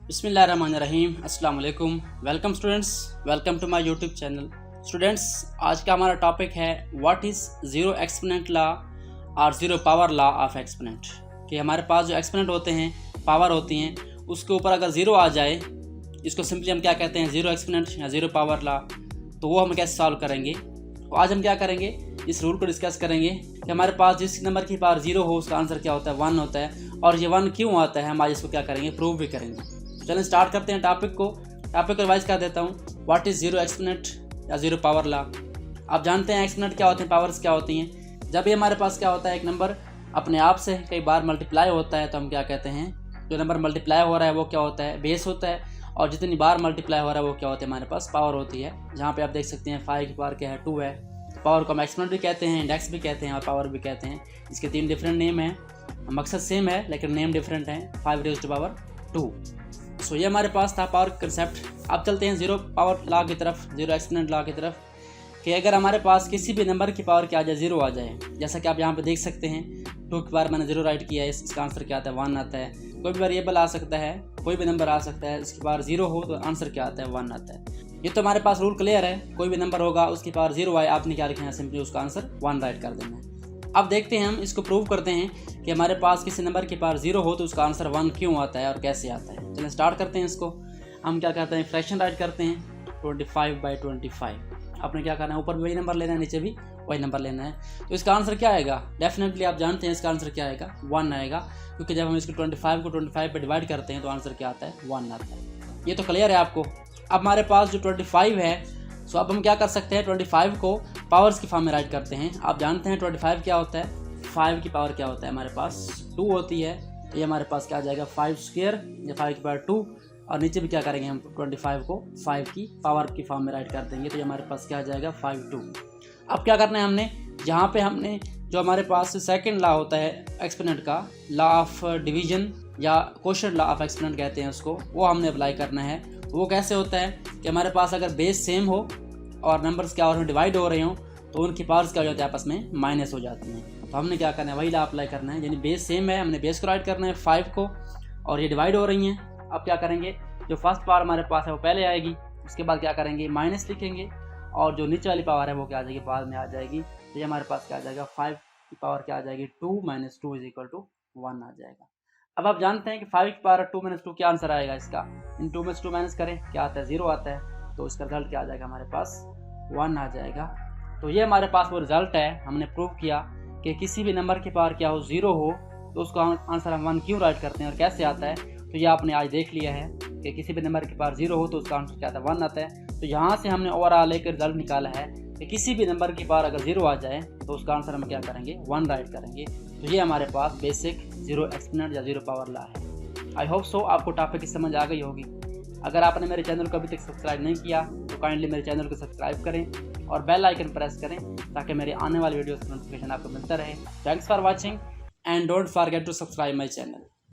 बिस्मिल्लाहिर्रहमानिर्रहीम अस्सलाम वालेकुम। Welcome students, welcome to my YouTube channel. Students, आज का हमारा टॉपिक है what is zero exponent law और zero power law of exponent. कि हमारे पास जो एक्सपोनेंट होते हैं, पावर होती हैं, उसके ऊपर अगर ज़ीरो आ जाए, इसको सिंपली हम क्या कहते हैं, ज़ीरो एक्सपोनेंट या ज़ीरो पावर लॉ। तो वो हम कैसे सॉल्व करेंगे। तो आज हम क्या करेंगे, इस रूल को डिस्कस करेंगे कि हमारे पास जिस नंबर की पावर ज़ीरो हो उसका आंसर क्या होता है, 1 होता है। और ये 1 क्यों आता है, हम आज इसको क्या करेंगे, प्रूव भी करेंगे। चलें स्टार्ट करते हैं टॉपिक को रिवाइज कर देता हूँ। व्हाट इज़ ज़ीरो एक्सपोनेंट या ज़ीरो पावर लॉ। आप जानते हैं एक्सपोनेंट क्या होते हैं, पावर्स क्या होती हैं। जब भी हमारे पास क्या होता है, एक नंबर अपने आप से कई बार मल्टीप्लाई होता है तो हम क्या कहते हैं, जो नंबर मल्टीप्लाई हो रहा है वो क्या होता है, बेस होता है। और जितनी बार मल्टीप्लाई हो रहा है वो क्या होता है, हमारे पास पावर होती है। जहाँ पे आप देख सकते हैं 5 की पावर क्या है, 2 है। पावर को हम एक्सपोनेंट भी कहते हैं, इंडेक्स भी कहते हैं और पावर भी कहते हैं। इसके 3 डिफरेंट नेम हैं, मकसद सेम है लेकिन नेम डिफरेंट हैं। 5 रेज़ टू पावर 2। सो ये हमारे पास था पावर कंसेप्ट। अब चलते हैं ज़ीरो पावर लॉ की तरफ, ज़ीरो एक्सपोनेंट लॉ की तरफ। कि अगर हमारे पास किसी भी नंबर की पावर क्या आ जाए, ज़ीरो आ जाए, जैसा कि आप यहाँ पे देख सकते हैं 2 की बार मैंने ज़ीरो राइट किया है, इसका आंसर क्या आता है, 1 आता है। कोई भी वेरिएबल आ सकता है, कोई भी नंबर आ सकता है, इसकी पावर ज़ीरो हो तो आंसर क्या आता है, 1 आता है। ये तो हमारे पास रूल क्लियर है। कोई भी नंबर होगा उसकी पावर ज़ीरो आए, आपने क्या लिखना है, सिंपली उसका आंसर 1 राइट कर देना है। अब देखते हैं, हम इसको प्रूव करते हैं कि हमारे पास किसी नंबर की पावर ज़ीरो हो तो उसका आंसर 1 क्यों आता है और कैसे आता है। चलिए स्टार्ट करते हैं इसको। हम क्या करते हैं, फ्रैक्शन राइट करते हैं 25/25। आपने क्या करना है, ऊपर भी वही नंबर लेना है, नीचे भी वही नंबर लेना है। तो इसका आंसर क्या आएगा, डेफिनेटली आप जानते हैं इसका आंसर क्या आएगा, 1 आएगा। क्योंकि जब हम इसको 25 को 25 पे डिवाइड करते हैं तो आंसर क्या आता है, 1 आता है। ये तो क्लियर है आपको। अब हमारे पास जो 25 है, सो अब हम क्या कर सकते हैं, 25 को पावर्स की फॉर्म में राइट करते हैं। आप जानते हैं 25 क्या होता है, 5 की पावर क्या होता है, हमारे पास 2 होती है। तो ये हमारे पास क्या आ जाएगा, 5 स्क्वायर या 5 की पावर 2। और नीचे भी क्या करेंगे, हम 25 को 5 की पावर की फॉर्म में राइट कर देंगे। तो ये हमारे पास क्या आ जाएगा, 5/2। अब क्या करना है हमने, यहाँ पे हमने जो हमारे पास सेकंड लॉ होता है एक्सपोनेंट का, लॉ ऑफ डिवीजन या क्वोशिएंट लॉ ऑफ एक्सपोनेंट कहते हैं उसको, वो हमने अप्लाई करना है। वो कैसे होता है कि हमारे पास अगर बेस सेम हो और नंबर्स क्या और डिवाइड हो रहे हो तो उनकी पावर्स क्या हो जाती है, आपस में माइनस हो जाती हैं। तो हमने क्या करना है, वही लॉ अप्लाई करना है। यानी बेस सेम है, हमने बेस को राइट करना है 5 को, और ये डिवाइड हो रही हैं। अब क्या करेंगे, जो फर्स्ट पावर हमारे पास है वो पहले आएगी, उसके बाद क्या करेंगे, माइनस लिखेंगे, और जो नीचे वाली पावर है वो क्या आ जाएगी, बाद में आ जाएगी। तो ये हमारे पास क्या आ जाएगा, 5 की पावर क्या आ जाएगी, 2 - 2 = 1 आ जाएगा। अब आप जानते हैं कि 5 की पावर 2 - 2 क्या आंसर आएगा इसका, इन 2 में से 2 माइनस करें क्या आता है, 0 आता है। तो इसका रिजल्ट क्या आ जाएगा, हमारे पास 1 आ जाएगा। तो ये हमारे पास वो रिजल्ट है। हमने प्रूव किया कि किसी भी नंबर की पावर क्या हो, 0 हो तो उसका आंसर हम 1 क्यों राइट करते हैं और कैसे आता है। तो ये आपने आज देख लिया है कि किसी भी नंबर की पावर 0 हो तो उसका आंसर क्या आता है, 1 आता है। तो यहाँ से हमने ओवरऑल एक रिजल्ट निकाला है कि किसी भी नंबर की पावर अगर 0 आ जाए तो उसका आंसर हम क्या करेंगे, 1 राइट करेंगे। तो ये हमारे पास बेसिक ज़ीरो एक्सपोनेंट या ज़ीरो पावर लॉ है। आई होप सो आपको टॉपिक की समझ आ गई होगी। अगर आपने मेरे चैनल को अभी तक सब्सक्राइब नहीं किया तो काइंडली मेरे चैनल को सब्सक्राइब करें और बेल आइकन प्रेस करें ताकि मेरे आने वाले वीडियोस का नोटिफिकेशन आपको मिलता रहे। Thanks for watching and don't forget to subscribe my channel.